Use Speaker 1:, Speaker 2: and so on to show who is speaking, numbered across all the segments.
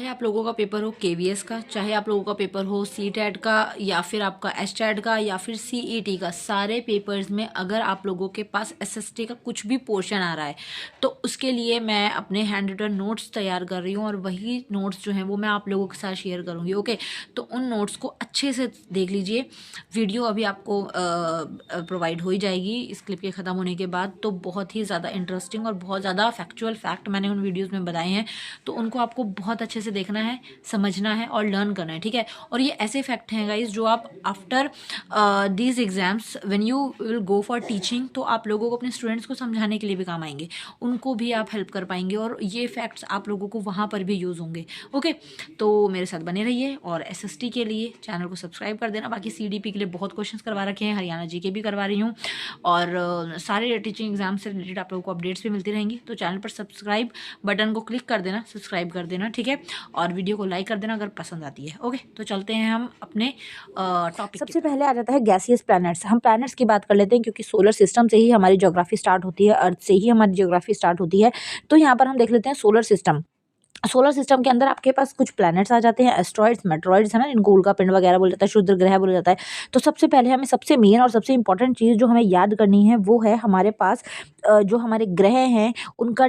Speaker 1: आप लोगों का पेपर हो केवीएस का, चाहे आप लोगों का पेपर हो सीटेट का या फिर आपका एसटेट का या फिर सीईटी का, सारे पेपर्स में अगर आप लोगों के पास एसएसटी का कुछ भी पोर्शन आ रहा है तो उसके लिए मैं अपने हैंड रिटन नोट्स तैयार कर रही हूँ और वही नोट्स जो हैं वो मैं आप लोगों के साथ शेयर करूँगी। ओके, तो उन नोट्स को अच्छे से देख लीजिए। वीडियो अभी आपको प्रोवाइड हो ही जाएगी इस क्लिप के ख़त्म होने के बाद। तो बहुत ही ज़्यादा इंटरेस्टिंग और बहुत ज़्यादा फैक्चुअल फैक्ट मैंने उन वीडियोज़ में बताए हैं, तो उनको आपको बहुत अच्छे से देखना है, समझना है और लर्न करना है, ठीक है। और ये ऐसे फैक्ट हैं गाइज जो आप after these exams when you will go for teaching, तो आप लोगों को अपने स्टूडेंट्स को समझाने के लिए भी काम आएंगे, उनको भी आप हेल्प कर पाएंगे और ये फैक्ट्स आप लोगों को वहाँ पर भी यूज़ होंगे। ओके, तो मेरे साथ बने रहिए और एसएसटी के लिए चैनल को सब्सक्राइब कर देना। बाकी सीडीपी के लिए बहुत क्वेश्चंस करवा रखे हैं, हरियाणा जी के भी करवा रही हूँ और सारे टीचिंग एग्जाम से रिलेटेड आप लोगों को अपडेट्स भी मिलती रहेंगी। तो चैनल पर सब्सक्राइब बटन को क्लिक कर देना, सब्सक्राइब कर देना, ठीक है, और वीडियो को लाइक कर देना अगर पसंद आती है। ओके, तो चलते हैं हम अपने टॉपिक। सबसे पहले आ जाता है गैसियस प्लैनेट्स। हम प्लैनेट्स की बात कर लेते हैं क्योंकि सोलर सिस्टम से ही हमारी ज्योग्राफी स्टार्ट होती है, अर्थ से ही हमारी ज्योग्राफी स्टार्ट होती है। तो यहाँ पर हम देख लेते हैं सोलर सिस्टम। सोलर सिस्टम के अंदर आपके पास कुछ प्लैनेट्स आ जाते हैं, एस्ट्रॉइड्स, मेट्रॉइड्स है ना, इनको उल्का पिंड वगैरह बोला जाता है, क्षुद्र ग्रह बोला जाता है। तो सबसे पहले हमें सबसे मेन और सबसे इंपॉर्टेंट चीज़ जो हमें याद करनी है वो है हमारे पास जो हमारे ग्रह हैं उनका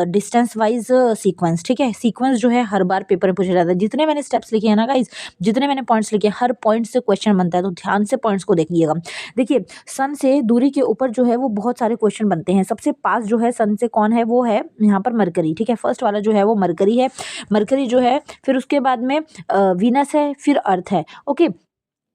Speaker 1: डिस्टेंस वाइज सीक्वेंस, ठीक है। सीक्वेंस जो है हर बार पेपर में पूछा जाता है। जितने मैंने स्टेप्स लिखे हैं ना गाइज, जितने मैंने पॉइंट्स लिखे, हर पॉइंट से क्वेश्चन बनता है, तो ध्यान से पॉइंट्स को देखिएगा। देखिए, सन से दूरी के ऊपर जो है वो बहुत सारे क्वेश्चन बनते हैं। सबसे पास जो है सन से कौन है, वो है यहाँ पर मरकरी, ठीक है। फर्स्ट वाला जो है वो मरकरी है, मरकरी जो है। फिर उसके बाद में वीनस है, फिर अर्थ है। ओके,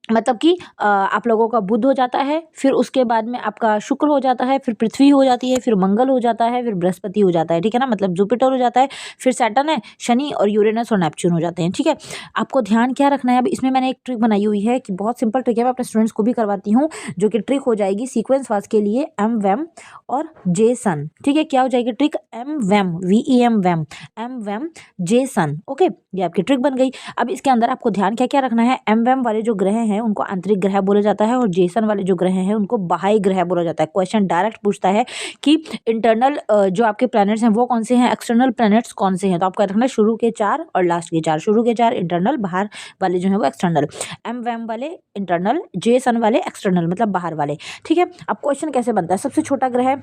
Speaker 1: मतलब कि आप लोगों का बुध हो जाता है, फिर उसके बाद में आपका शुक्र हो जाता है, फिर पृथ्वी हो जाती है, फिर मंगल हो जाता है, फिर बृहस्पति हो जाता है, ठीक है ना, मतलब जुपिटर हो जाता है, फिर सैटर्न है, शनि और यूरेनस और नेपच्यून हो जाते हैं, ठीक है। आपको ध्यान क्या रखना है, अब इसमें मैंने एक ट्रिक बनाई हुई है कि बहुत सिंपल ट्रिक है, मैं अपने स्टूडेंट्स को भी करवाती हूँ, जो कि ट्रिक हो जाएगी सीक्वेंस वास के लिए एम वैम और जे सन, ठीक है। क्या हो जाएगी ट्रिक, एम वैम, VEM वैम, एम वैम जे सन। ओके, ये आपकी ट्रिक बन गई। अब इसके अंदर आपको ध्यान क्या क्या रखना है, एम वैम वाले जो ग्रह हैं उनको आंतरिक ग्रह बोला जाता है और जेसन वाले जो ग्रह हैं उनको बाह्य ग्रह बोला जाता है। क्वेश्चन डायरेक्ट पूछता है कि इंटरनल जो आपके प्लैनेट्स हैं वो कौन से हैं, एक्सटर्नल प्लैनेट्स कौन से हैं। तो आपको याद रखना है शुरू के 4 और लास्ट के 4, शुरू के 4 इंटरनल, बाहर वाले जो है वो एक्सटर्नल, एम वैम वाले इंटरनल, जेसन वाले एक्सटर्नल मतलब बाहर वाले, ठीक है। अब क्वेश्चन कैसे बनता है, सबसे छोटा ग्रह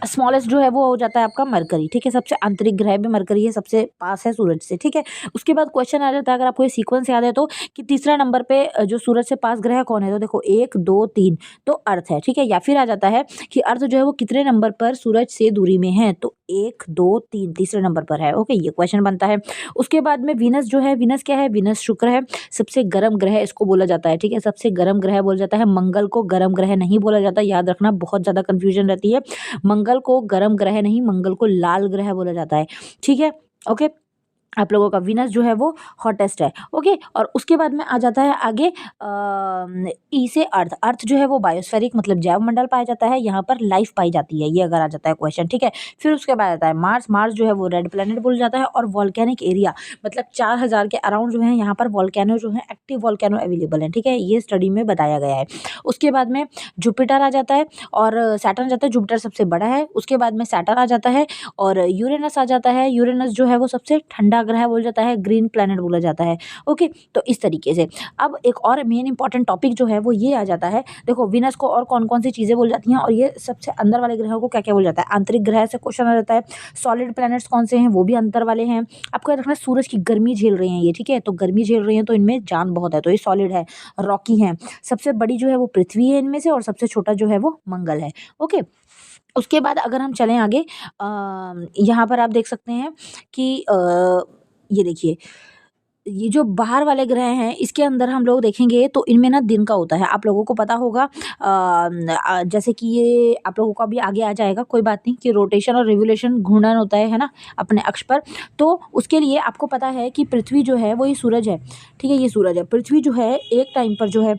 Speaker 1: स्मॉलेस्ट जो है वो हो जाता है आपका मरकरी, ठीक है। सबसे आंतरिक ग्रह भी मरकरी है, सबसे पास है सूरज से, ठीक है। उसके बाद क्वेश्चन आ जाता है, अगर आपको ये सीक्वेंस याद है तो, कि तीसरा नंबर पे जो सूरज से पास ग्रह कौन है, तो देखो 1 2 3, तो अर्थ है, ठीक है। या फिर आ जाता है कि अर्थ जो है वो कितने नंबर पर सूरज से दूरी में है, तो 1 2 3 तीसरे नंबर पर है। ओके, ये क्वेश्चन बनता है। उसके बाद में वीनस जो है, वीनस क्या है, वीनस शुक्र है, सबसे गर्म ग्रह इसको बोला जाता है, ठीक है, सबसे गर्म ग्रह बोला जाता है। मंगल को गर्म ग्रह नहीं बोला जाता, याद रखना, बहुत ज्यादा कंफ्यूजन रहती है। मंगल को गर्म ग्रह नहीं, मंगल को लाल ग्रह बोला जाता है, ठीक है। ओके, आप लोगों का वीनस जो है वो हॉटेस्ट है। ओके, और उसके बाद में आ जाता है आगे ई से अर्थ। अर्थ जो है वो बायोस्फेरिक मतलब जैव मंडल पाया जाता है, यहाँ पर लाइफ पाई जाती है, ये अगर आ जाता है क्वेश्चन, ठीक है। फिर उसके बाद आता है मार्स। मार्स जो है वो रेड प्लेनेट बोला जाता है और वॉल्केनिक एरिया मतलब 4000 के अराउंड जो है यहाँ पर वॉल्केनो जो है, एक्टिव वॉल्केनो अवेलेबल है, ठीक है, ये स्टडी में बताया गया है। उसके बाद में जुपिटर आ जाता है और सैटर्न जाता है, जुपिटर सबसे बड़ा है। उसके बाद में सैटर्न आ जाता है और यूरेनस आ जाता है। यूरेनस जो है वो सबसे ठंडा ग्रह बोला जाता है, ग्रीन प्लैनेट बोला जाता है। ओके, तो इस तरीके से अब एक और मेन इंपॉर्टेंट टॉपिक जो है वो ये आ जाता है। देखो, वीनस को और कौन कौन सी चीजें बोल जाती हैं और ये सबसे अंदर वाले ग्रहों को क्या क्या बोला जाता है। आंतरिक ग्रह से क्वेश्चन आ जाता है। सॉलिड प्लैनेट्स कौन से हैं, वो भी अंतर वाले हैं। आपको याद रखना है सूरज की गर्मी झेल रहे हैं ये, ठीक है, तो गर्मी झेल रहे हैं तो इनमें जान बहुत है, तो ये सॉलिड है, रॉकी है। सबसे बड़ी जो है वो पृथ्वी है इनमें से और सबसे छोटा जो है वो मंगल है। ओके, उसके बाद अगर हम चलें आगे, यहाँ पर आप देख सकते हैं कि ये देखिए, ये जो बाहर वाले ग्रह हैं इसके अंदर हम लोग देखेंगे तो इनमें ना दिन का होता है। आप लोगों को पता होगा जैसे कि ये आप लोगों को अभी आगे आ जाएगा, कोई बात नहीं, कि रोटेशन और रिवोल्यूशन, घूर्णन होता है ना अपने अक्ष पर। तो उसके लिए आपको पता है कि पृथ्वी जो है वो ये सूरज है, ठीक है, ये सूरज है। पृथ्वी जो है एक टाइम पर जो है,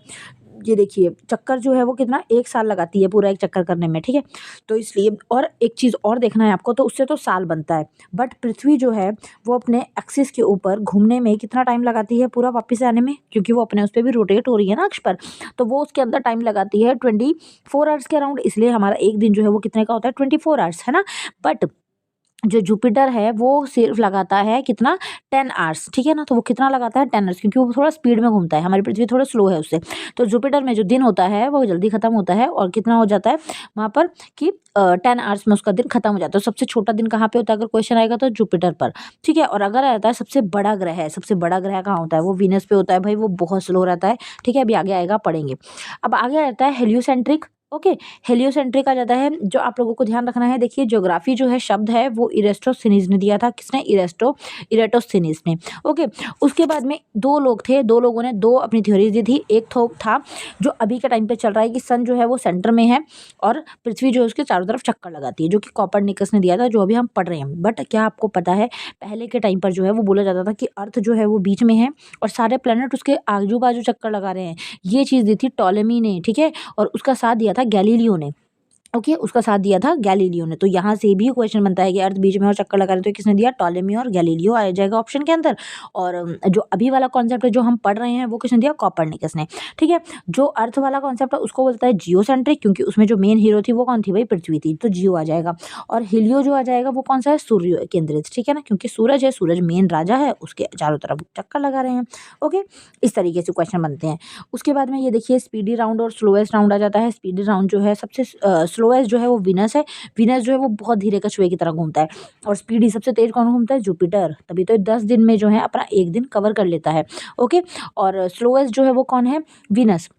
Speaker 1: ये देखिए चक्कर जो है वो कितना 1 साल लगाती है पूरा एक चक्कर करने में, ठीक है। तो इसलिए, और एक चीज़ और देखना है आपको, तो उससे तो साल बनता है, बट पृथ्वी जो है वो अपने एक्सिस के ऊपर घूमने में कितना टाइम लगाती है पूरा वापस आने में, क्योंकि वो अपने उस पर भी रोटेट हो रही है ना अक्ष पर, तो वो उसके अंदर टाइम लगाती है 24 आवर्स के अराउंड। इसलिए हमारा एक दिन जो है वो कितने का होता है, 24 आवर्स, है ना। बट जो जुपिटर है वो सिर्फ लगाता है कितना 10 आवर्स, ठीक है ना। तो वो कितना लगाता है 10 आवर्स, क्योंकि वो थोड़ा स्पीड में घूमता है, हमारी पृथ्वी थोड़ा स्लो है उससे। तो जुपिटर में जो दिन होता है वो जल्दी खत्म होता है, और कितना हो जाता है वहाँ पर कि 10 आवर्स में उसका दिन खत्म हो जाता है। तो सबसे छोटा दिन कहाँ पे होता है अगर क्वेश्चन आएगा तो जुपिटर पर, ठीक है। और अगर आता है सबसे बड़ा ग्रह है, सबसे बड़ा ग्रह कहाँ होता है, वो वीनस पे होता है भाई, वो बहुत स्लो रहता है, ठीक है। अभी आगे आएगा पढ़ेंगे। अब आगे आता है हेलियोसेंट्रिक, ओके। हेलियोसेंट्रिक आ जाता है, जो आप लोगों को ध्यान रखना है, देखिए ज्योग्राफी जो है शब्द है वो इरेस्टोस्थेनीज ने दिया था, किसने, इरेटोस्थेनीज ने, ओके। उसके बाद में दो लोग थे, दो लोगों ने दो अपनी थ्योरीज दी थी। एक तो था जो अभी के टाइम पे चल रहा है कि सन जो है वो सेंटर में है और पृथ्वी जो है उसके चारों तरफ चक्कर लगाती है, जो कि कॉपरनिकस ने दिया था, जो अभी हम पढ़ रहे हैं। बट क्या आपको पता है पहले के टाइम पर जो है वो बोला जाता था कि अर्थ जो है वो बीच में है और सारे प्लेनेट उसके आजू बाजू चक्कर लगा रहे हैं। ये चीज़ दी थी टॉलेमी ने, ठीक है। और उसका साथ दिया था गैलीलियो ने, ओके। उसका साथ दिया था गैलीलियो ने। तो यहाँ से भी क्वेश्चन बनता है कि अर्थ बीच में और चक्कर लगा रहे, तो किसने दिया, टॉलेमी और गैलीलियो आ जाएगा ऑप्शन के अंदर। और जो अभी वाला कॉन्सेप्ट है जो हम पढ़ रहे हैं वो किसने दिया, कॉपरनिकस ने, ठीक है। जो अर्थ वाला कॉन्सेप्ट है उसको बोलता है जियोसेंट्रिक, क्योंकि उसमें जो मेन हीरो थी वो कौन थी भाई, पृथ्वी थी, तो जियो आ जाएगा। और हीलियो जो आ जाएगा वो कौन सा है, सूर्य केंद्रित, ठीक है ना, क्योंकि सूरज है, सूरज मेन राजा है, उसके चारों तरफ चक्कर लगा रहे हैं, ओके। इस तरीके से क्वेश्चन बनते हैं। उसके बाद में ये देखिए स्पीडी राउंड और स्लोएस्ट राउंड आ जाता है। स्पीडी राउंड जो है सबसे स्लोएस्ट जो है वो वीनस है। वीनस जो है वो बहुत धीरे कछुए की तरह घूमता है। और स्पीडी सबसे तेज कौन घूमता है, जुपिटर, तभी तो 10 दिन में जो है अपना एक दिन कवर कर लेता है, ओके। और स्लोएस्ट जो है वो कौन है, वीनस।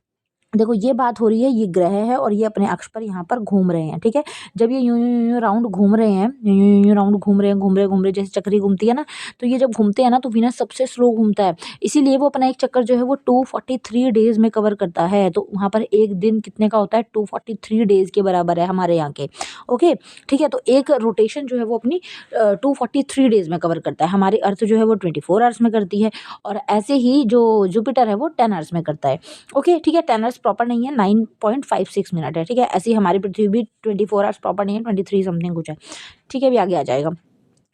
Speaker 1: देखो ये बात हो रही है, ये ग्रह है और ये अपने अक्ष पर यहाँ पर घूम रहे हैं, ठीक है। जब ये यूं यूं यूं राउंड घूम रहे हैं, यूं यूं यूं राउंड घूम रहे जैसे चक्री घूमती है ना, तो ये जब घूमते हैं ना तो वीनस सबसे स्लो घूमता है। इसीलिए वो अपना एक चक्कर जो है वो 243 डेज में कवर करता है। तो वहाँ पर एक दिन कितने का होता है, 243 डेज के बराबर है हमारे यहाँ के, ओके, ठीक है। तो एक रोटेशन जो है वो अपनी 243 डेज में कवर करता है। हमारी अर्थ जो है वो 24 आवर्स में करती है, और ऐसे ही जो जुपिटर है वो 10 आवर्स में करता है, ओके, ठीक है। 10 आवर्स प्रॉपर नहीं है, 9.56 मिनट है, ठीक है। ऐसे ही हमारी पृथ्वी भी 24 आवर्स प्रॉपर नहीं है, 23 समथिंग कुछ है, ठीक है। अभी आगे आ जाएगा।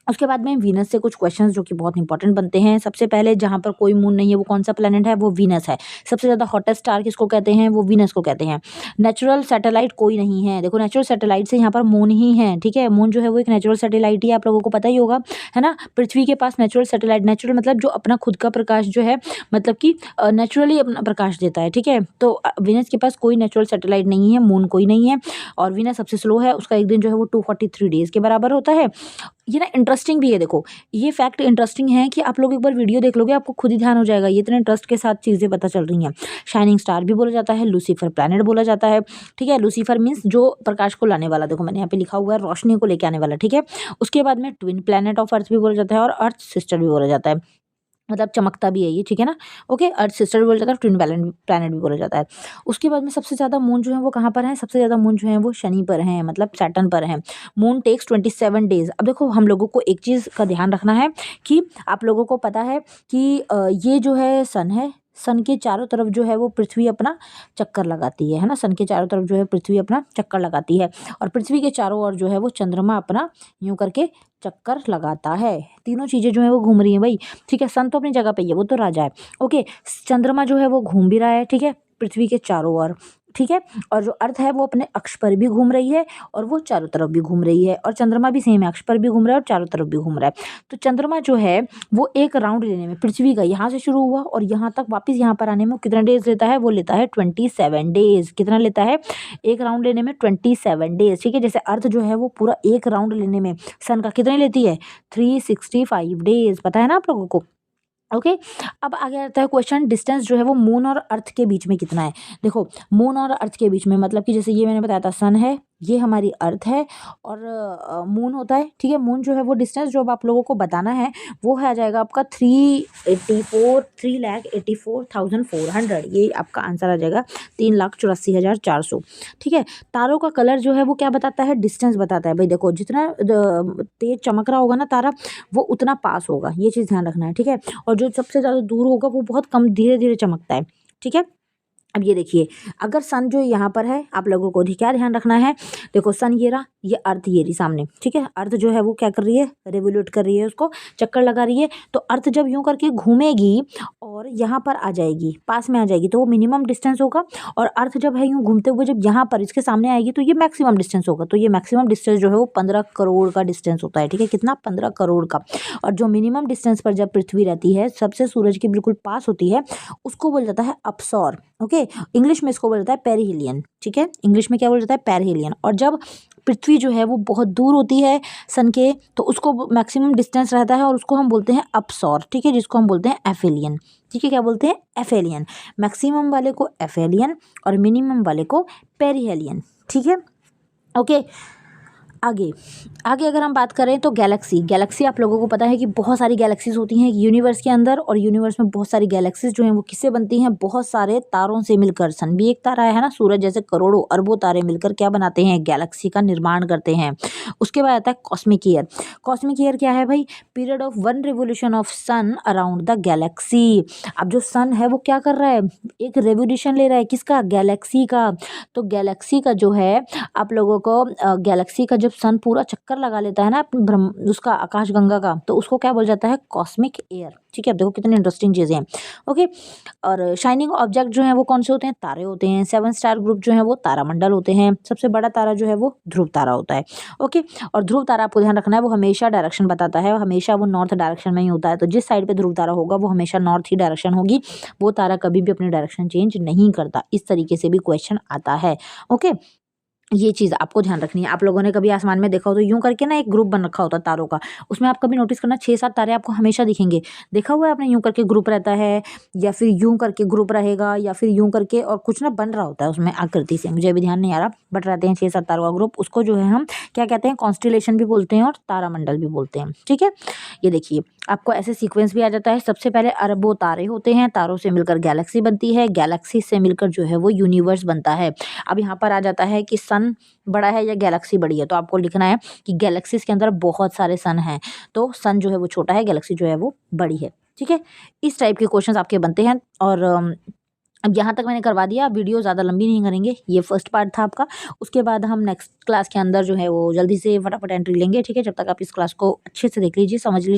Speaker 1: उसके बाद में वीनस से कुछ क्वेश्चंस जो कि बहुत इंपॉर्टेंट बनते हैं। सबसे पहले जहाँ पर कोई मून नहीं है वो कौन सा प्लेनेट है, वो वीनस है। सबसे ज़्यादा हॉटेस्ट स्टार किसको कहते हैं, वो वीनस को कहते हैं। नेचुरल सैटेलाइट कोई नहीं है, देखो नेचुरल सैटेलाइट से यहाँ पर मून ही है, ठीक है। मून जो है वो एक नेचुरल सैटेलाइट ही है, आप लोगों को पता ही होगा, है ना। पृथ्वी के पास नेचुरल सैटेलाइट, नेचुरल मतलब जो अपना खुद का प्रकाश जो है, मतलब कि नेचुरली अपना प्रकाश देता है, ठीक है। तो वीनस के पास कोई नेचुरल सैटेलाइट नहीं है, मून कोई नहीं है। और वीनस सबसे स्लो है, उसका एक दिन जो है वो 243 डेज के बराबर होता है। ये ना इंटरेस्टिंग भी है, देखो ये फैक्ट इंटरेस्टिंग है कि आप लोग एक बार वीडियो देख लोगे आपको खुद ही ध्यान हो जाएगा, ये इतने इंटरेस्ट के साथ चीज़ें पता चल रही हैं। शाइनिंग स्टार भी बोला जाता है, लूसीफर प्लैनेट बोला जाता है, ठीक है। लूसीफर मीन्स जो प्रकाश को लाने वाला, देखो मैंने यहाँ पे लिखा हुआ है रोशनी को लेके आने वाला, ठीक है। उसके बाद में ट्विन प्लैनेट ऑफ अर्थ भी बोला जाता है और अर्थ सिस्टर भी बोला जाता है, मतलब चमकता भी है ये, ठीक है ना, ओके। अर्थ सिस्टर भी बोला जाता है, ट्विन प्लैनेट भी बोला जाता है। उसके बाद में सबसे ज़्यादा मून जो है वो कहाँ पर है, सबसे ज़्यादा मून जो है वो शनि पर है, मतलब सैटर्न पर है। Moon takes 27 days. अब देखो हम लोगों को एक चीज़ का ध्यान रखना है कि आप लोगों को पता है कि ये जो है सन है, सन के चारों तरफ जो है वो पृथ्वी अपना चक्कर लगाती है ना। सन के चारों तरफ जो है पृथ्वी अपना चक्कर लगाती है, और पृथ्वी के चारों ओर जो है वो चंद्रमा अपना यूं करके चक्कर लगाता है। तीनों चीज़ें जो है वो घूम रही हैं भाई, ठीक है। सन तो अपनी जगह पे ही है, वो तो राजा है, ओके। चंद्रमा जो है वो घूम भी रहा है, ठीक है, पृथ्वी के चारों ओर, ठीक है। और जो अर्थ है वो अपने अक्ष पर भी घूम रही है और वो चारों तरफ भी घूम रही है, और चंद्रमा भी सेम है, अक्ष पर भी घूम रहा है और चारों तरफ भी घूम रहा है। तो चंद्रमा जो है वो एक राउंड लेने में, पृथ्वी का यहाँ से शुरू हुआ और यहाँ तक वापस यहाँ पर आने में वो कितना डेज लेता है, वो लेता है 27 डेज। कितना लेता है, एक राउंड लेने में 27 डेज, ठीक है। जैसे अर्थ जो है वो पूरा एक राउंड लेने में सन का कितने लेती है, 365 डेज, पता है ना आप लोगों को, ओके। अब आगे आता है क्वेश्चन, डिस्टेंस जो है वो मून और अर्थ के बीच में कितना है। देखो मून और अर्थ के बीच में मतलब कि जैसे ये मैंने बताया था, सन है, ये हमारी अर्थ है और मून होता है, ठीक है। मून जो है वो डिस्टेंस जो अब आप लोगों को बताना है वो है आ जाएगा आपका 3,84,400, ये आपका आंसर आ जाएगा, 3,84,400, ठीक है। तारों का कलर जो है वो क्या बताता है, डिस्टेंस बताता है भाई। देखो जितना तेज चमक रहा होगा ना तारा, वो उतना पास होगा, ये चीज़ ध्यान रखना है, ठीक है। और जो सबसे ज़्यादा दूर होगा वो बहुत कम धीरे धीरे चमकता है, ठीक है। अब ये देखिए, अगर सन जो यहाँ पर है, आप लोगों को क्या ध्यान रखना है, देखो सन ये रहा, ये अर्थ ये रही सामने, ठीक है। अर्थ जो है वो क्या कर रही है, रेवोल्यूट कर रही है, उसको चक्कर लगा रही है। तो अर्थ जब यूं करके घूमेगी और यहाँ पर आ जाएगी, पास में आ जाएगी, तो वो मिनिमम डिस्टेंस होगा। और अर्थ जब है यूँ घूमते हुए जब यहाँ पर इसके सामने आएगी तो ये मैक्सिमम डिस्टेंस होगा। तो ये मैक्सिमम डिस्टेंस जो है वो 15 करोड़ का डिस्टेंस होता है, ठीक है, कितना, 15 करोड़ का। और जो मिनिमम डिस्टेंस पर जब पृथ्वी रहती है, सबसे सूरज के बिल्कुल पास होती है, उसको बोला जाता है अपसौर। ओके, इंग्लिश में इसको बोला जाता है पेरिहिलियन, ठीक है, इंग्लिश में क्या बोला जाता है, पेरिहिलियन। और जब पृथ्वी जो है वो बहुत दूर होती है सन के, तो उसको मैक्सिमम डिस्टेंस रहता है और उसको हम बोलते हैं अपसौर, ठीक है, जिसको हम बोलते हैं एफेलियन, ठीक है, क्या बोलते हैं, एफेलियन। मैक्सिमम वाले को एफेलियन और मिनिमम वाले को पेरिहेलियन, ठीक है। ओके, आगे आगे अगर हम बात करें तो गैलेक्सी आप लोगों को पता है कि बहुत सारी गैलेक्सीज होती हैं यूनिवर्स के अंदर, और यूनिवर्स में बहुत सारी गैलेक्सीज जो हैं वो किससे बनती हैं, बहुत सारे तारों से मिलकर। सन भी एक तारा है ना, सूरज जैसे करोड़ों अरबों तारे मिलकर क्या बनाते हैं, गैलेक्सी का निर्माण करते हैं। उसके बाद आता है कॉस्मिक ईयर। कॉस्मिक ईयर क्या है भाई, period of 1 revolution of sun around the galaxy. अब जो सन है वो क्या कर रहा है, एक रेवोल्यूशन ले रहा है, किसका, गैलेक्सी का। तो गैलेक्सी का जो है आप लोगों को गैलेक्सी का जब सन पूरा चक्कर लगा लेता है ना उसका आकाशगंगा का, तो उसको क्या बोला जाता है, कॉस्मिक एयर, ठीक है। अब देखो कितनी इंटरेस्टिंग चीज़ें हैं। ओके, और शाइनिंग ऑब्जेक्ट जो हैं वो कौन से होते हैं, तारे होते हैं। 7 स्टार ग्रुप जो है वो तारामंडल होते हैं। सबसे बड़ा तारा जो है वो ध्रुव तारा होता है। ओके, और ध्रुव तारा आपको ध्यान रखना है, वो हमेशा डायरेक्शन बताता है, हमेशा वो नॉर्थ डायरेक्शन में ही होता है। तो जिस साइड पे ध्रुव तारा होगा वो हमेशा नॉर्थ ही डायरेक्शन होगी, वो तारा कभी भी अपनी डायरेक्शन चेंज नहीं करता। इस तरीके से भी क्वेश्चन आता है। ओके, ये चीज़ आपको ध्यान रखनी है। आप लोगों ने कभी आसमान में देखा हो तो यूं करके ना एक ग्रुप बन रखा होता है तारों का, उसमें आप कभी नोटिस करना 6-7 तारे आपको हमेशा दिखेंगे। देखा हुआ है आपने, यूं करके ग्रुप रहता है, या फिर यूं करके ग्रुप रहेगा, या फिर यूं करके और कुछ ना बन रहा होता है उसमें आकृति से, मुझे अभी ध्यान नहीं आ रहा, बट रहते हैं 6-7 तारों का ग्रुप। उसको जो है हम क्या कहते हैं, कॉन्स्टिलेशन भी बोलते हैं और तारामंडल भी बोलते हैं, ठीक है। ये देखिए आपको ऐसे सीक्वेंस भी आ जाता है। सबसे पहले अरबों तारे होते हैं, तारों से मिलकर गैलेक्सी बनती है, गैलेक्सी से मिलकर जो है वो यूनिवर्स बनता है। अब यहाँ पर आ जाता है कि सन बड़ा है या गैलेक्सी बड़ी है, तो आपको लिखना है कि गैलेक्सीज के अंदर बहुत सारे सन हैं, तो सन जो है वो छोटा है, गैलेक्सी जो है वो बड़ी है, ठीक है। इस टाइप के क्वेश्चंस आपके बनते हैं। और अब यहाँ तक मैंने करवा दिया, वीडियो ज़्यादा लंबी नहीं करेंगे, ये फर्स्ट पार्ट था आपका। उसके बाद हम नेक्स्ट क्लास के अंदर जो है वो जल्दी से फटाफट एंट्री लेंगे, ठीक है। जब तक आप इस क्लास को अच्छे से देख लीजिए, समझ लीजिए।